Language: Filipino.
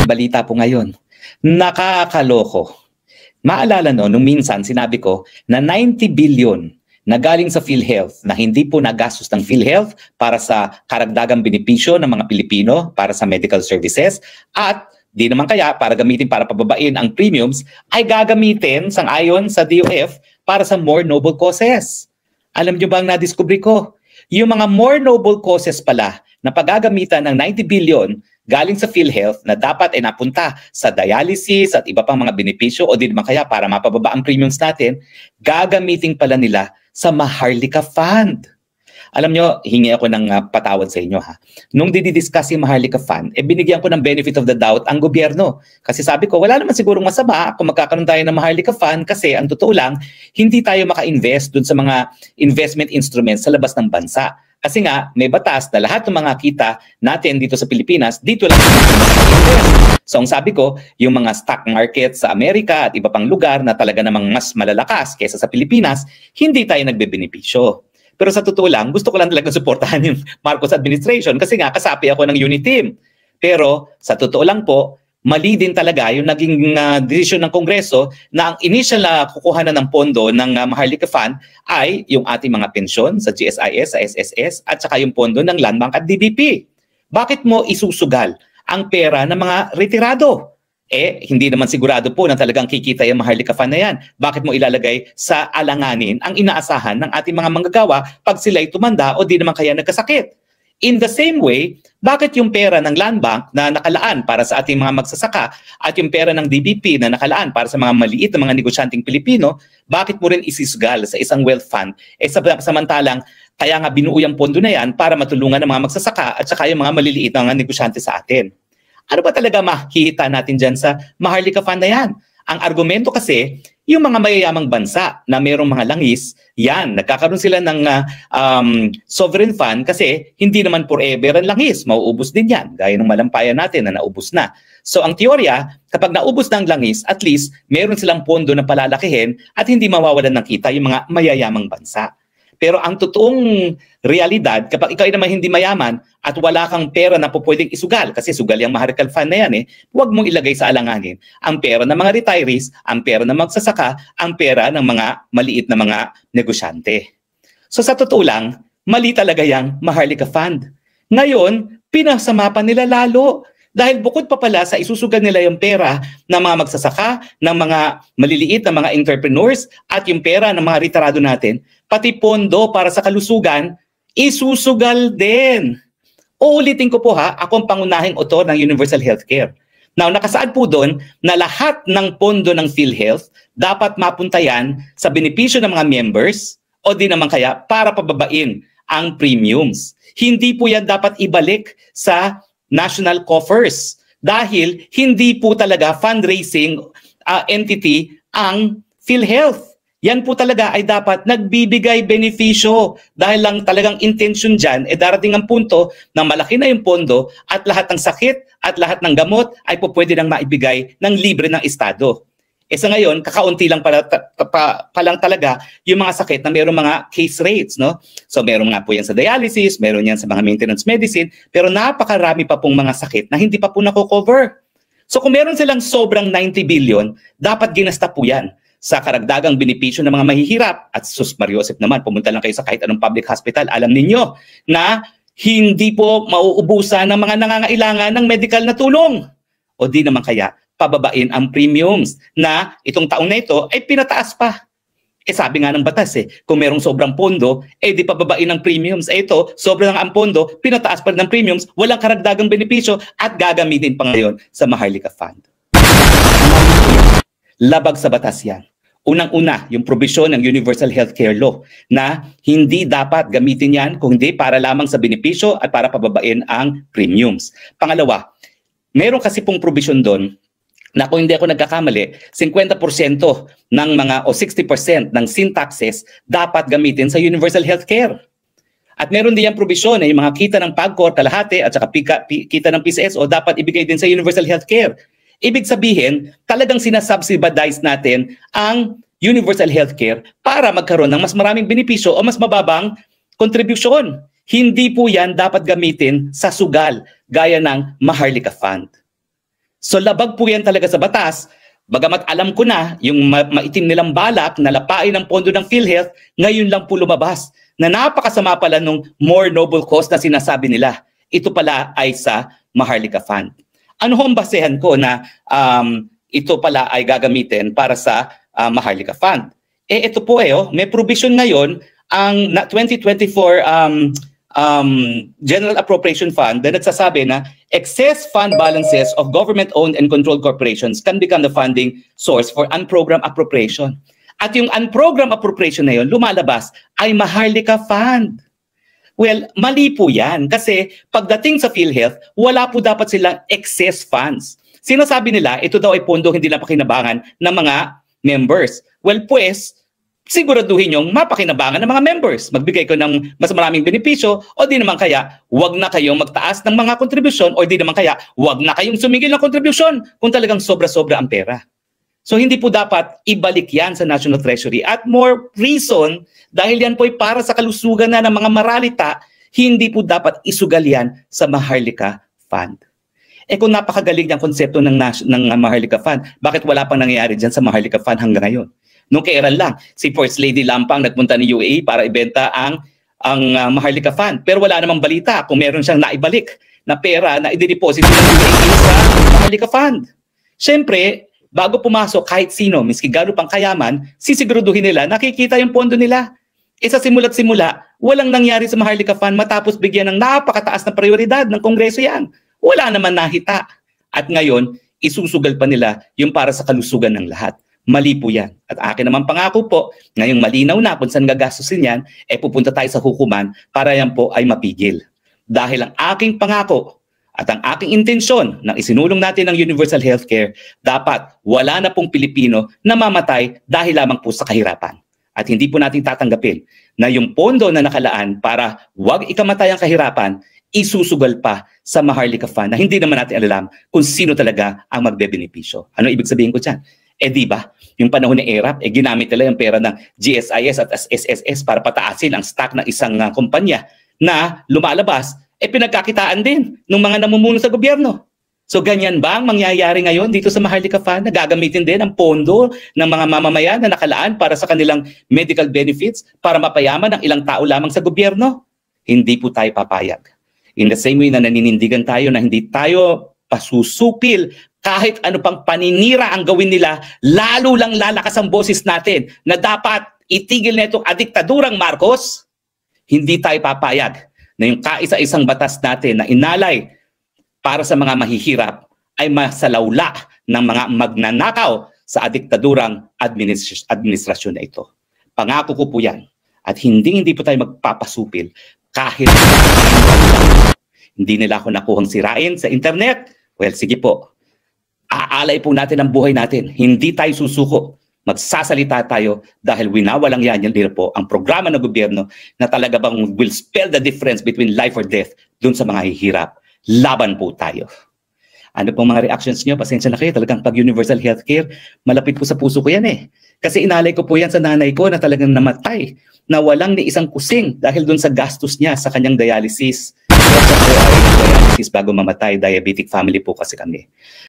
balita po ngayon. Nakakaloko. Maalala nung minsan sinabi ko na 90 billion na galing sa PhilHealth na hindi po nagastos ng PhilHealth para sa karagdagang benepisyo ng mga Pilipino para sa medical services at di naman kaya para gamitin para pababain ang premiums ay gagamitin sang-ayon sa DOF para sa more noble causes. Alam nyo ba ang nadiskubre ko? Yung mga more noble causes pala na paggagamitan ng 90 billion galing sa PhilHealth na dapat ay napunta sa dialysis at iba pang mga benepisyo o di naman kaya para mapababa ang premiums natin, gagamitin pala nila sa Maharlika Fund. Alam nyo, hingi ako ng patawad sa inyo ha. Nung didiscuss yung Maharlika Fund, binigyan ko ng benefit of the doubt ang gobyerno. Kasi sabi ko, wala naman sigurong masama kung magkakaroon tayo ng Maharlika Fund kasi ang totoo lang, hindi tayo maka-invest dun sa mga investment instruments sa labas ng bansa. Kasi nga, may batas na lahat ng mga kita natin dito sa Pilipinas, dito lang invest. So ang sabi ko, yung mga stock market sa Amerika at iba pang lugar na talaga namang mas malalakas kaysa sa Pilipinas, hindi tayo nagbebenepisyo. Pero sa totoo lang, gusto ko lang talaga suportahan yung Marcos administration kasi nga kasapi ako ng unit team. Pero sa totoo lang po, mali din talaga yung naging desisyon ng Kongreso na ang initial na kukuhanan ng pondo ng Maharlika Fund ay yung ating mga pensyon sa GSIS, sa SSS at saka yung pondo ng Land Bank at DBP. Bakit mo isusugal ang pera ng mga retirado? Hindi naman sigurado po na talagang kikita yung Maharlika Fund na yan. Bakit mo ilalagay sa alanganin ang inaasahan ng ating mga manggagawa pag sila'y tumanda o di naman kaya nagkasakit? In the same way, bakit yung pera ng Land Bank na nakalaan para sa ating mga magsasaka at yung pera ng DBP na nakalaan para sa mga maliit na mga negosyanteng Pilipino, bakit mo rin isisgal sa isang wealth fund? Samantalang, kaya nga binuo yung pondo na yan para matulungan ng mga magsasaka at saka yung mga maliliit na mga negosyante sa atin. Ano ba talaga makikita natin dyan sa Maharlika Fund na yan? Ang argumento kasi, yung mga mayayamang bansa na mayroong mga langis, yan, nagkakaroon sila ng sovereign fund kasi hindi naman forever ang langis. Mauubos din yan, gaya ng malampayan natin na naubos na. So ang teorya, kapag naubos na ang langis, at least meron silang pondo na palalakihin at hindi mawawalan ng kita yung mga mayayamang bansa. Pero ang totoong realidad, kapag ikaw ay naman hindi mayaman at wala kang pera na po pwedeng isugal, kasi sugal yung Maharlika Fund na yan huwag mong ilagay sa alanganin ang pera ng mga retirees, ang pera ng magsasaka, ang pera ng mga maliit na mga negosyante. So sa totoo lang, mali talaga yung Maharlika Fund. Ngayon, pinasama pa nila lalo. Dahil bukod pa pala sa isusugal nila yung pera ng mga magsasaka, ng mga maliliit na mga entrepreneurs at yung pera ng mga retirado natin, pati pondo para sa kalusugan, isusugal din. Uulitin ko po ako ang pangunahing author ng Universal Healthcare. Now, nakasaad po doon na lahat ng pondo ng PhilHealth dapat mapunta yan sa benepisyo ng mga members o di naman kaya para pababain ang premiums. Hindi po yan dapat ibalik sa national coffers dahil hindi po talaga fundraising entity ang PhilHealth. Yan po talaga ay dapat nagbibigay benepisyo dahil lang talagang intention dyan, darating ang punto na malaki na yung pondo at lahat ng sakit at lahat ng gamot ay po pwede nang maibigay ng libre ng Estado. Sa ngayon, kakaunti lang palang talaga yung mga sakit na mayroong mga case rates, no? So meron nga po yan sa dialysis, meron yan sa mga maintenance medicine, pero napakarami pa pong mga sakit na hindi pa po nako-cover. So kung meron silang sobrang 90 billion, dapat ginasta po yan sa karagdagang benepisyo ng mga mahihirap. At sus Mariosep naman, pumunta lang kayo sa kahit anong public hospital, alam ninyo na hindi po mauubusan ng mga nangangailangan ng medical na tulong. O di naman kaya, pababain ang premiums na itong taon na ito ay pinataas pa. Sabi nga ng batas kung merong sobrang pondo, di pababain ang premiums. Ito, sobrang ang pondo, pinataas pa rin ang premiums, walang karagdagang benepisyo at gagamitin pa ngayon sa Maharlika Fund. Labag sa batas yan. Unang-una, yung probisyon ng Universal Healthcare Law na hindi dapat gamitin yan kung hindi para lamang sa benepisyo at para pababain ang premiums. Pangalawa, meron kasi pong probisyon doon na kung hindi ako nagkakamali, 50% ng mga o 60% ng sin taxes dapat gamitin sa Universal Healthcare. At meron din yung probisyon na yung mga kita ng PAGCOR, kalahati at saka kita ng PCSO dapat ibigay din sa Universal Healthcare. Ibig sabihin, talagang sinasubsidize natin ang Universal Healthcare para magkaroon ng mas maraming benepisyo o mas mababang kontribusyon. Hindi po yan dapat gamitin sa sugal gaya ng Maharlika Fund. So labag po yan talaga sa batas. Bagamat alam ko na yung maitim nilang balak na lapain ang pondo ng PhilHealth, ngayon lang po lumabas na napakasama pala nung more noble cause na sinasabi nila. Ito pala ay sa Maharlika Fund. Ano ang basehan ko na ito pala ay gagamitin para sa Maharlika Fund? Ito po may provision ngayon ang 2024 General Appropriation Fund na nagsasabi na excess fund balances of government-owned and controlled corporations can become the funding source for unprogrammed appropriation. At yung unprogrammed appropriation na yun, lumalabas ay Maharlika Fund. Well, mali po yan kasi pagdating sa PhilHealth, wala po dapat silang excess funds. Sinasabi nila, ito daw ay pondo hindi na pakinabangan ng mga members. Well, pues, siguraduhin yung mapakinabangan ng mga members. Magbigay ko ng mas maraming benepisyo o di naman kaya wag na kayong magtaas ng mga kontribusyon o di naman kaya wag na kayong sumigil ng kontribusyon kung talagang sobra-sobra ang pera. So hindi po dapat ibalik yan sa National Treasury. At more reason, dahil yan po ay para sa kalusugan na ng mga maralita, hindi po dapat isugal yan sa Maharlika Fund. Kung napakagaling yung konsepto ng Maharlika Fund, bakit wala pang nangyayari dyan sa Maharlika Fund hanggang ngayon? Nung kailan lang, si First Lady Lampang nagpunta ni UAE para ibenta ang Maharlika Fund. Pero wala namang balita kung meron siyang naibalik na pera na i-deposit ng UAE sa Maharlika Fund. Siyempre, bago pumasok kahit sino, miski gano'n pang kayaman, sisiguraduhin nila nakikita yung pondo nila. Sa simula't simula, walang nangyari sa Maharlika Fund matapos bigyan ng napakataas na prioridad ng Kongreso yan. Wala naman nahita. At ngayon, isusugal pa nila yung para sa kalusugan ng lahat. Mali po yan. At akin naman pangako po, ngayong malinaw na kung saan gagastusin yan, pupunta tayo sa hukuman para yan po ay mapigil. Dahil ang aking pangako at ang aking intensyon ng isinulong natin ng universal healthcare, dapat wala na pong Pilipino na mamatay dahil lamang po sa kahirapan. At hindi po natin tatanggapin na yung pondo na nakalaan para wag ikamatay ang kahirapan, isusugal pa sa Maharlika Fund na hindi naman natin alam kung sino talaga ang magbebenepisyo. Ano ibig sabihin ko dyan? Di ba, yung panahon ng ERAP, ginamit nila yung pera ng GSIS at SSS para pataasin ang stock ng isang kumpanya na lumalabas, pinagkakitaan din ng mga namumuno sa gobyerno. So ganyan ba ang mangyayari ngayon dito sa Maharlika Fund na gagamitin din ang pondo ng mga mamamayan na nakalaan para sa kanilang medical benefits para mapayaman ang ilang tao lamang sa gobyerno? Hindi po tayo papayag. In the same way na naninindigan tayo na hindi tayo pasusupil kahit ano pang paninira ang gawin nila, lalo lang lalakas ang boses natin na dapat itigil na itong adiktadurang Marcos, hindi tayo papayag na yung kaisa-isang batas natin na inalay para sa mga mahihirap ay masalawla ng mga magnanakaw sa adiktadurang administrasyon na ito. Pangako ko po yan. At hindi po tayo magpapasupil kahit hindi nila ako nakuhang sirain sa internet. Well, sige po. Aalay po natin ang buhay natin. Hindi tayo susuko. Magsasalita tayo dahil winawalang yan po ang programa ng gobyerno na talaga bang will spell the difference between life or death dun sa mga hihirap. Laban po tayo. Ano pong mga reactions nyo? Pasensya na kayo. Talagang pag universal healthcare, malapit po sa puso ko yan Kasi inalay ko po yan sa nanay ko na talagang namatay na walang ni isang kusing dahil dun sa gastos niya sa kanyang dialysis. Dialysis bago mamatay. Diabetic family po kasi kami.